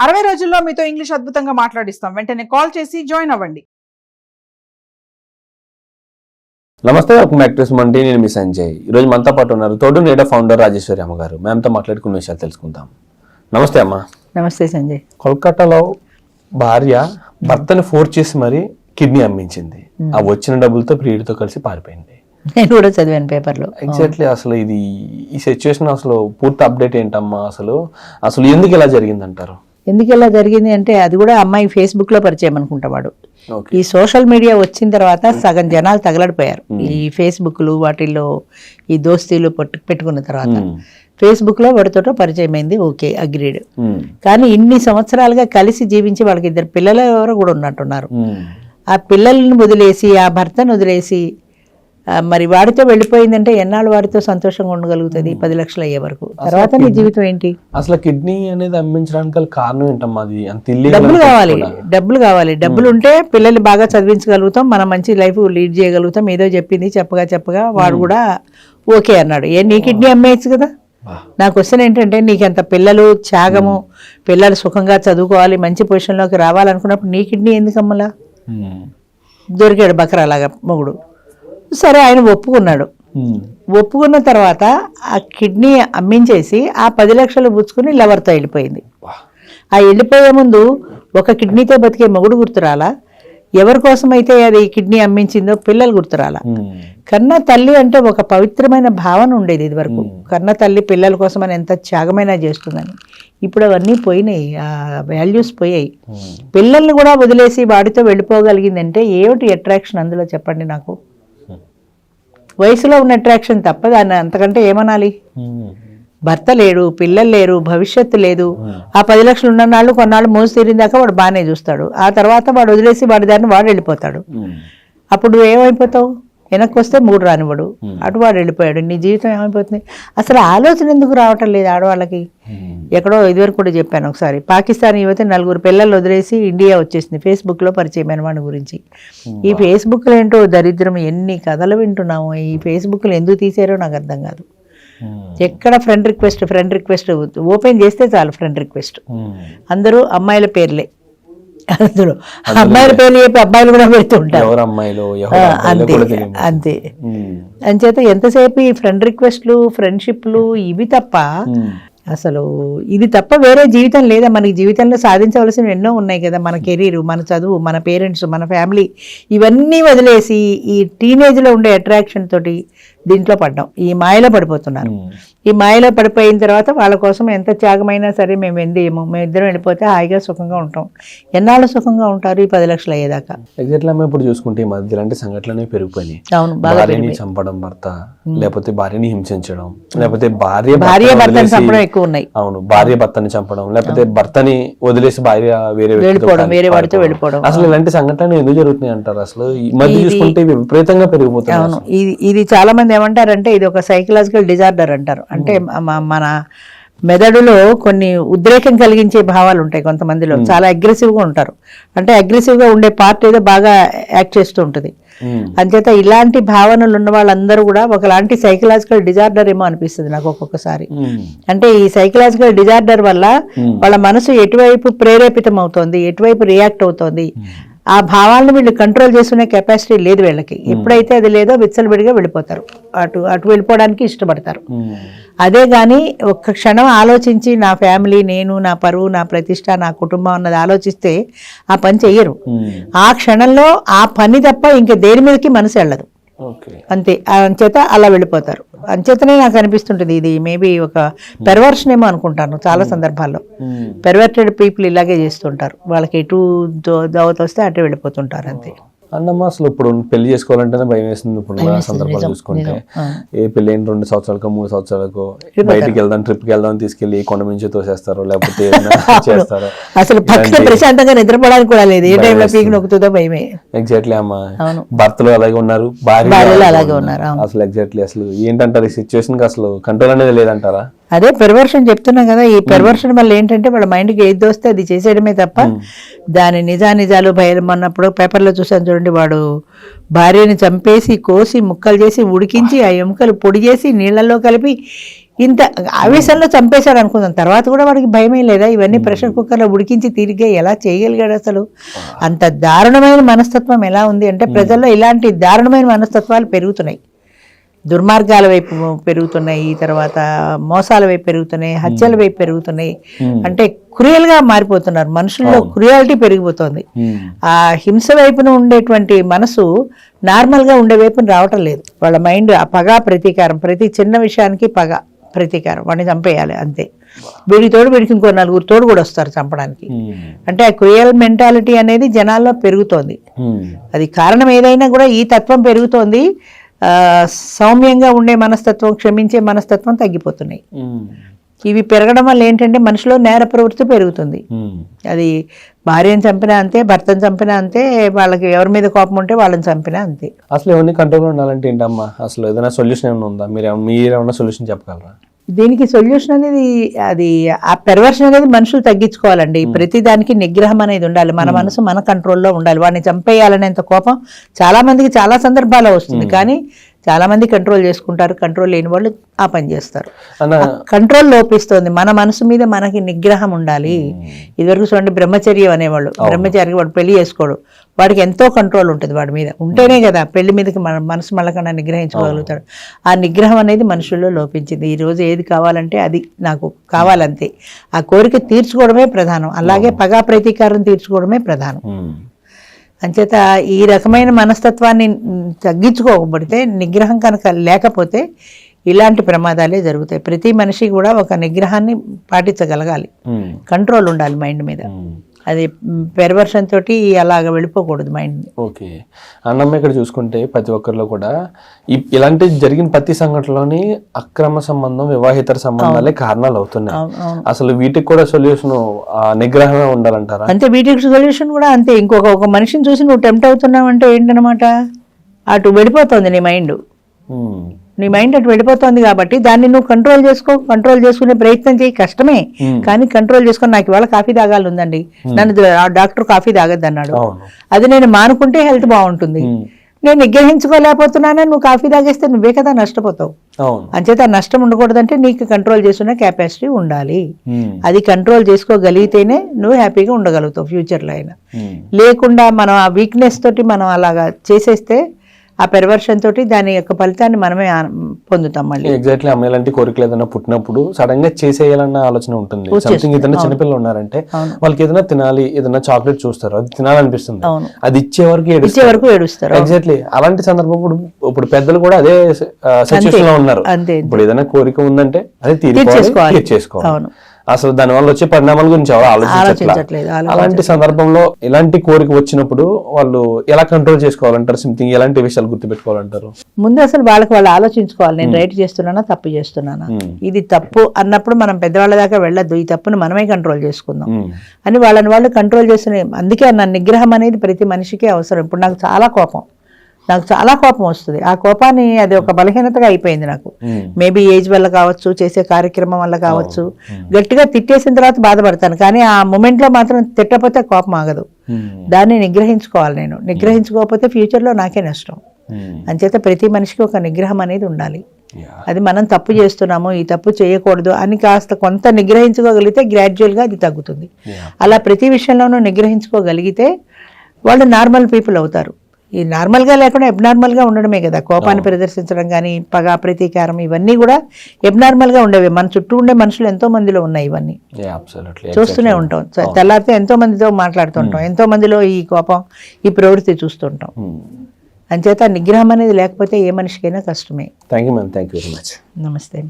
60 రోజుల్లో మీతో ఇంగ్లీష్ అద్భుతంగా మాట్లాడిస్తాం. వెంటనే కాల్ చేసి జాయిన్ అవ్వండి. నమస్తే, welcome back to Suman TV. నేను మీ సంజయ్. ఈరోజు మనతో పాటు ఉన్నారు తోడు నేడ ఫౌండర్ రాజేశ్వరి అమ్మ గారు. మేమంతా మాట్లాడుకున్న విషయాలు తెలుసుకుందాం. నమస్తే అమ్మ. నమస్తే సంజయ్. కోల్కతాలో భార్య భర్తని ఫోర్స్ చేసి మరి కిడ్నీ అమ్మించింది. ఆ వచ్చిన డబ్బులతో ప్రియుడితో కలిసి పారిపోయింది. నేను కూడా చదివాను పేపర్లో. ఎగ్జాక్ట్లీ. అసలు ఇది ఈ సిచ్యువేషన్ అసలు పూర్తి అప్డేట్ ఏంటమ్మా? అసలు ఎందుకు ఇలా జరిగిందంటారు? ఎందుకు ఇలా జరిగింది అంటే అది కూడా అమ్మాయి ఫేస్బుక్ లో పరిచయం అనుకుంటా. వాడు ఈ సోషల్ మీడియా వచ్చిన తర్వాత సగం జనాలు తగలడిపోయారు. ఈ ఫేస్బుక్లు వాటిల్లో ఈ దోస్తీలు పెట్టుకున్న తర్వాత ఫేస్బుక్ లో వాడితో పరిచయం అయింది. Okay, agreed. కానీ ఇన్ని సంవత్సరాలుగా కలిసి జీవించి వాళ్ళకి 2 పిల్లలు ఎవరో కూడా ఉన్నట్టున్నారు. ఆ పిల్లల్ని వదిలేసి ఆ భర్తను వదిలేసి మరి వాడితో వెళ్ళిపోయిందంటే ఎన్నాళ్ళు వాడితో సంతోషంగా ఉండగలుగుతుంది? 10 లక్షలు అయ్యే వరకు. తర్వాత నీ జీవితం ఏంటి? అసలు కిడ్నీ అనేది అమ్మించడానికి కారణం ఏంటమ్మా? అది డబ్బులు కావాలి. డబ్బులు ఉంటే పిల్లల్ని బాగా చదివించగలుగుతాం, మనం మంచి లైఫ్ లీడ్ చేయగలుగుతాం. ఏదో చెప్పింది చెప్పగా వాడు కూడా ఓకే అన్నాడు. నీ కిడ్నీ అమ్మేయచ్చు కదా. నా క్వశ్చన్ ఏంటంటే, నీకంత పిల్లలు త్యాగము, పిల్లలు సుఖంగా చదువుకోవాలి, మంచి పొజిషన్లోకి రావాలనుకున్నప్పుడు నీ కిడ్నీ ఎందుకు అమ్మలా? దొరికాడు బకరాలాగా మొగుడు. సరే, ఆయన ఒప్పుకున్నాడు. ఒప్పుకున్న తర్వాత ఆ కిడ్నీ అమ్మించేసి ఆ 10 లక్షలు పుచ్చుకుని లవర్తో వెళ్ళిపోయింది. ఆ వెళ్ళిపోయే ముందు ఒక కిడ్నీతో బతికే మొగుడు గుర్తురాలా? ఎవరి కోసమైతే అది కిడ్నీ అమ్మించిందో పిల్లలు గుర్తురాలా? కన్న తల్లి అంటే ఒక పవిత్రమైన భావన ఉండేది ఇది వరకు. కన్న తల్లి పిల్లల కోసం అని ఎంత త్యాగమైనా చేస్తుందని. ఇప్పుడు అవన్నీ పోయినాయి, ఆ వాల్యూస్ పోయాయి. పిల్లల్ని కూడా వదిలేసి వాడితో వెళ్ళిపోగలిగిందంటే ఏమిటి అట్రాక్షన్ అందులో చెప్పండి నాకు? వయసులో ఉన్న అట్రాక్షన్ తప్ప దాన్ని అంతకంటే ఏమనాలి? భర్త లేడు, పిల్లలు లేరు, భవిష్యత్తు లేదు. ఆ 10 లక్షలు ఉన్న నాళ్ళు కొన్నాళ్ళు మోసు తీరిందాక వాడు బాగానే చూస్తాడు. ఆ తర్వాత వాడు వదిలేసి వాడి దాన్ని వాడు వెళ్ళిపోతాడు. అప్పుడు ఏమైపోతావు? వెనక్కి వస్తే 3 రానివాడు, అటు వాడు వెళ్ళిపోయాడు. నీ జీవితం ఏమైపోతుంది? అసలు ఆలోచన ఎందుకు రావటం లేదు ఆడవాళ్ళకి? ఎక్కడో ఇదివరకు కూడా చెప్పాను ఒకసారి, పాకిస్తాన్ యువత 4 పిల్లలు వదిలేసి ఇండియా వచ్చేసింది. ఫేస్బుక్లో పరిచయమైన వాడి గురించి. ఈ ఫేస్బుక్లో ఏంటో దరిద్రం, ఎన్ని కథలు వింటున్నాము. ఈ ఫేస్బుక్లో ఎందుకు తీసారో నాకు అర్థం కాదు. ఎక్కడ ఫ్రెండ్ రిక్వెస్ట్ ఓపెన్ చేస్తే చాలు ఫ్రెండ్ రిక్వెస్ట్. అందరూ అమ్మాయిల పేర్లే, అందులో అమ్మాయిల పేర్లు చెప్పి అబ్బాయిలు కూడా పెడుతుంటారు. అంతే. అంచేత ఎంతసేపు ఈ ఫ్రెండ్ రిక్వెస్ట్లు, ఫ్రెండ్షిప్లు ఇవి తప్ప అసలు ఇది తప్ప వేరే జీవితం లేదా? మనకి జీవితంలో సాధించవలసినవి ఎన్నో ఉన్నాయి కదా. మన కెరీర్, మన చదువు, మన పేరెంట్స్, మన ఫ్యామిలీ, ఇవన్నీ వదిలేసి ఈ టీనేజ్లో ఉండే అట్రాక్షన్ తోటి దీంట్లో పడ్డాం. ఈ మాయలో పడిపోతున్నారు. ఈ మాయలో పడిపోయిన తర్వాత వాళ్ళ కోసం ఎంత త్యాగమైనా సరే మేము ఎందేమో, మేము ఇద్దరం వెళ్ళిపోతే హాయిగా సుఖంగా ఉంటాం. ఎన్నాళ్ళు సుఖంగా ఉంటారు ఈ 10 లక్షలు అయ్యేదాకా? ఎగ్జాక్ట్లీ. ఇప్పుడు చూసుకుంటే ఈ మధ్య ఇలాంటి సంఘటనలు పెరిగిపోయినాయి. అవును, భార్యని చంపడం భర్త, లేకపోతే భార్యని హింసించడం, లేకపోతే భార్య భర్తని చంపడం ఎక్కువ ఉన్నాయి. అవును, భార్య భర్తని చంపడం, లేకపోతే భర్తని వదిలేసి భార్య వేరే వాడితో వెళ్ళిపోవడం. అసలు ఇలాంటి సంఘటనలు ఎందుకు జరుగుతున్నాయి అంటారు? అసలు ఈ మధ్య చూసుకుంటే విపరీతంగా పెరిగిపోతుంది. అవును, ఇది చాలా మంది ఏమంటారంటే ఇది ఒక సైకలాజికల్ డిజార్డర్ అంటారు. అంటే మన మెదడులో కొన్ని ఉద్రేకం కలిగించే భావాలు ఉంటాయి కొంతమందిలో. చాలా అగ్రెసివ్గా ఉంటారు. అంటే అగ్రెసివ్గా ఉండే పార్ట్ ఏదో బాగా యాక్ట్ చేస్తూ ఉంటుంది. అంచేత ఇలాంటి భావనలు ఉన్న వాళ్ళందరూ కూడా ఒకలాంటి సైకలాజికల్ డిజార్డర్ ఏమో అనిపిస్తుంది నాకు ఒక్కొక్కసారి. అంటే ఈ సైకలాజికల్ డిజార్డర్ వల్ల వాళ్ళ మనసు ఎటువైపు ప్రేరేపితం అవుతోంది, ఎటువైపు రియాక్ట్ అవుతోంది, ఆ భావాలను వీళ్ళు కంట్రోల్ చేసుకునే కెపాసిటీ లేదు వీళ్ళకి. ఎప్పుడైతే అది లేదో విచ్చలవిడిగా వెళ్ళిపోతారు, అటు వెళ్ళిపోవడానికి ఇష్టపడతారు. అదే కానీ ఒక్క క్షణం ఆలోచించి నా ఫ్యామిలీ, నేను, నా పరువు, నా ప్రతిష్ట, నా కుటుంబం అన్నది ఆలోచిస్తే ఆ పని చెయ్యరు. ఆ క్షణంలో ఆ పని తప్ప ఇంక దేని మీదకి మనసు వెళ్ళదు. అంతే. అంచేత అలా వెళ్ళిపోతారు. అంచేతనే నాకు అనిపిస్తుంటుంది ఇది మేబీ ఒక పెర్వర్షన్ ఏమో అనుకుంటాను. చాలా సందర్భాల్లో పెర్వర్టెడ్ పీపుల్ ఇలాగే చేస్తుంటారు. వాళ్ళకి ఎటు దోవత వస్తే అటు వెళ్ళిపోతుంటారు. అంతే. అన్నమ్మ, అసలు ఇప్పుడు పెళ్లి చేసుకోవాలంటేనే భయం వేస్తుంది. ఇప్పుడు సందర్భాలు చూసుకుంటే ఏ పెళ్లి 2 సంవత్సరాలకో 3 సంవత్సరాలకో బయటికి వెళ్దాం, ట్రిప్కి వెళ్దాం తీసుకెళ్లి కొండ మించి తోసేస్తారు, లేకపోతే చేస్తారు. అసలు పక్కన ప్రశాంతంగా నిద్రపోవడానికి కూడా లేదు. ఏ టైంలో పీకి నొక్కుతుందో భయమే. ఎగ్జాక్ట్లీ అమ్మా. భర్తలు అలాగే ఉన్నారు, భార్యలు అలాగే ఉన్నారు. అసలు ఎగ్జాక్ట్లీ అసలు ఏంటంటారు ఈ సిచ్యువేషన్ కి? అసలు కంట్రోల్ అనేది లేదంటారా? అదే పెర్వర్షన్ చెప్తున్నాం కదా. ఈ పెర్వర్షన్ వల్ల ఏంటంటే వాళ్ళ మైండ్కి ఏది దోస్తే అది చేసేయడమే తప్ప దాని నిజాలు భయం అన్నప్పుడు పేపర్లో చూసాను చూడండి. వాడు భార్యని చంపేసి కోసి ముక్కలు చేసి ఉడికించి ఆ ఎముకలు పొడి చేసి నీళ్ళల్లో కలిపి ఇంత ఆవేశంలో చంపేశాడు అనుకుందాం, తర్వాత కూడా వాడికి భయమే లేదా? ఇవన్నీ ప్రెషర్ కుక్కర్లో ఉడికించి తిరిగే ఎలా చేయగలిగాడు అసలు? అంత దారుణమైన మనస్తత్వం ఎలా ఉంది అంటే ప్రజల్లో ఇలాంటి దారుణమైన మనస్తత్వాలు పెరుగుతున్నాయి, దుర్మార్గాల వైపు పెరుగుతున్నాయి, తర్వాత మోసాల వైపు పెరుగుతున్నాయి, హత్యల వైపు పెరుగుతున్నాయి. అంటే క్రూయల్గా మారిపోతున్నారు, మనుషుల్లో క్రూయాలిటీ పెరిగిపోతుంది. ఆ హింస వైపున ఉండేటువంటి మనసు నార్మల్గా ఉండే వైపున రావటం లేదు. వాళ్ళ మైండ్ ఆ పగ ప్రతీకారం, ప్రతి చిన్న విషయానికి పగ ప్రతీకారం, వాడిని చంపేయాలి అంతే. వీడికి ఇంకో 4 తోడు కూడా వస్తారు చంపడానికి. అంటే ఆ క్రూయల్ మెంటాలిటీ అనేది జనాల్లో పెరుగుతోంది. అది కారణం ఏదైనా కూడా ఈ తత్వం పెరుగుతోంది. సౌమ్యంగా ఉండే మనస్తత్వం, క్షమించే మనస్తత్వం తగ్గిపోతున్నాయి. ఇవి పెరగడం వల్ల ఏంటంటే మనిషిలో నేర ప్రవృత్తి పెరుగుతుంది. అది భార్యను చంపినా అంతే, భర్తను చంపినా అంతే, వాళ్ళకి ఎవరి మీద కోపం ఉంటే వాళ్ళని చంపినా అంతే. అసలు ఎవరిని కంట్రోల్ ఉండాలంటే ఏంటమ్మా? అసలు ఏదైనా సొల్యూషన్ ఏమైనా ఉందా? మీరేమన్నా సొల్యూషన్ చెప్పగలరా? దీనికి సొల్యూషన్ అనేది అది ఆ పెర్వర్షన్ అనేది మనుషులు తగ్గించుకోవాలండి. ప్రతి దానికి నిగ్రహం అనేది ఉండాలి. మన మనసు మన కంట్రోల్లో ఉండాలి. వాడిని చంపేయాలనేంత కోపం చాలా మందికి చాలా సందర్భాల్లో వస్తుంది, కానీ చాలా మంది కంట్రోల్ చేసుకుంటారు. కంట్రోల్ లేని వాళ్ళు ఆ పని చేస్తారు. కంట్రోల్ లోపిస్తుంది. మన మనసు మీద మనకి నిగ్రహం ఉండాలి. ఇదివరకు చూడండి బ్రహ్మచర్యం అనేవాళ్ళు, బ్రహ్మచారికి వాడు పెళ్లి చేసుకోడు, వాడికి ఎంతో కంట్రోల్ ఉంటుంది వాడి మీద. ఉంటేనే కదా పెళ్లి మీదకి మన మనసు మళ్ళకన్నా నిగ్రహించుకోగలుగుతాడు. ఆ నిగ్రహం అనేది మనుషుల్లో లోపించింది. ఈరోజు ఏది కావాలంటే అది నాకు కావాలంతే, ఆ కోరిక తీర్చుకోవడమే ప్రధానం. అలాగే పగా ప్రతీకారం తీర్చుకోవడమే ప్రధానం. అంచేత ఈ రకమైన మనస్తత్వాన్ని తగ్గించుకోకపోతే, నిగ్రహం కనుక లేకపోతే ఇలాంటి ప్రమాదాలే జరుగుతాయి. ప్రతి మనిషి కూడా ఒక నిగ్రహాన్ని పాటించగలగాలి, కంట్రోల్ ఉండాలి మైండ్ మీద. అది పెర్వర్షన్ తోటి అలాగ వెళ్ళిపోకూడదు మైండ్. ఓకే అన్నమ్మ, ఇక్కడ చూసుకుంటే ప్రతి ఒక్కరిలో కూడా ఇలాంటి జరిగిన ప్రతి సంఘటనలోని అక్రమ సంబంధం, వివాహేతర సంబంధాలే కారణాలు అవుతున్నాయి. అసలు వీటికి కూడా సొల్యూషన్ నిగ్రహమే ఉండాలంటారా? అంతే, వీటికి సొల్యూషన్ కూడా అంతే. ఒక మనిషిని చూసి నువ్వు టెంప్ట్ అవుతున్నావు అంటే ఏంటనమాట, అటు వెళ్ళిపోతుంది నీ మైండ్. నీ మైండ్ అటు వెళ్ళిపోతుంది కాబట్టి దాన్ని నువ్వు కంట్రోల్ చేసుకో. కంట్రోల్ చేసుకునే ప్రయత్నం చేయి, కష్టమే కానీ కంట్రోల్ చేసుకొని, నాకు ఇవాళ కాఫీ తాగాలి ఉందండి, నన్ను డాక్టర్ కాఫీ తాగద్దు అన్నాడు, అది నేను మానుకుంటే హెల్త్ బాగుంటుంది. నేను నిగ్రహించుకోలేకపోతున్నానని నువ్వు కాఫీ తాగేస్తే నువ్వే కదా నష్టపోతావు. అంచేత నష్టం ఉండకూడదంటే నీకు కంట్రోల్ చేసుకునే కెపాసిటీ ఉండాలి. అది కంట్రోల్ చేసుకోగలిగితేనే నువ్వు హ్యాపీగా ఉండగలుగుతావు ఫ్యూచర్లో అయినా. లేకుండా మనం ఆ వీక్నెస్ తోటి మనం అలాగా చేసేస్తే ఆ పెర్వర్షన్ తోటి దాని యొక్క ఫలితాన్ని మనమే పొందుతాం మళ్ళీ. ఎగ్జాక్ట్లీ. అమ్మాయి లాంటి కోరికలు ఏదైనా పుట్టినప్పుడు సడన్ గా చేసేయాలన్న ఆలోచన ఉంటుంది. సంథింగ్ ఏదైనా చిన్నపిల్లలు ఉన్నారంటే వాళ్ళకి ఏదైనా తినాలి, ఏదైనా చాక్లెట్ చూస్తారు, అది తినాలనిపిస్తుంది, అది ఇచ్చే వరకు ఏడుస్తారు. ఎగ్జాక్ట్లీ. అలాంటి సందర్భం ఇప్పుడు పెద్దలు కూడా అదే సిచ్యువేషన్ లో ఉన్నారు. ఇప్పుడు ఏదైనా కోరిక ఉందంటే అది తీర్చేసుకోవాలి. అసలు దాని వల్ల వచ్చే పరిణామాల గురించి ఎవరు ఆలోచించట్లేదు. అలాంటి సందర్భంలో ఇలాంటి కోరిక వచ్చినప్పుడు వాళ్ళు ఎలా కంట్రోల్ చేసుకోవాలంటారు? సంథింగ్ ఎలాంటి విషయాలు గుర్తుపెట్టుకోవాలంటారు? ముందు అసలు వాళ్ళు ఆలోచించుకోవాలి, నేను రైట్ చేస్తున్నానా తప్పు చేస్తున్నానా. ఇది తప్పు అన్నప్పుడు మనం పెద్దవాళ్ళ దాకా వెళ్ళొద్దు, ఈ తప్పును మనమే కంట్రోల్ చేసుకుందాం అని వాళ్ళని వాళ్ళు కంట్రోల్ చేస్తున్నాయి. అందుకే నా నిగ్రహం అనేది ప్రతి మనిషికి అవసరం. ఇప్పుడు నాకు చాలా కోపం వస్తుంది. ఆ కోపాన్ని అది ఒక బలహీనతగా అయిపోయింది నాకు. మేబీ ఏజ్ వల్ల కావచ్చు, చేసే కార్యక్రమం వల్ల కావచ్చు. గట్టిగా తిట్టేసిన తర్వాత బాధపడతాను, కానీ ఆ మూమెంట్ లో మాత్రం తిట్టకపోతే కోపం ఆగదు. దాన్ని నిగ్రహించుకోవాలి. నేను నిగ్రహించుకోకపోతే ఫ్యూచర్ లో నాకే నష్టం. అంచేత ప్రతి మనిషికి ఒక నిగ్రహం అనేది ఉండాలి. అది మనం తప్పు చేస్తున్నాము, ఈ తప్పు చేయకూడదు అని కాస్త కొంత నిగ్రహించుకోగలిగితే గ్రాడ్యువల్ గా అది తగ్గుతుంది. అలా ప్రతి విషయంలోనూ నిగ్రహించుకోగలిగితే వాళ్ళు నార్మల్ పీపుల్ అవుతారు. ఈ నార్మల్గా లేకుండా అబ్నార్మల్గా ఉండడమే కదా. కోపాన్ని ప్రదర్శించడం కానీ, పగ ప్రతీకారం, ఇవన్నీ కూడా అబ్నార్మల్గా ఉండేవి. మన చుట్టూ ఉండే మనుషులు ఎంతో మందిలో ఉన్నాయి. ఇవన్నీ చూస్తూనే ఉంటాం. తెల్లారితే ఎంతో మందితో మాట్లాడుతుంటాం, ఎంతో మందిలో ఈ కోపం, ఈ ప్రవృత్తి చూస్తుంటాం. అంచేత నిగ్రహం అనేది లేకపోతే ఏ మనిషికైనా కష్టమే. Thank you ma'am. Thank you very much. నమస్తే.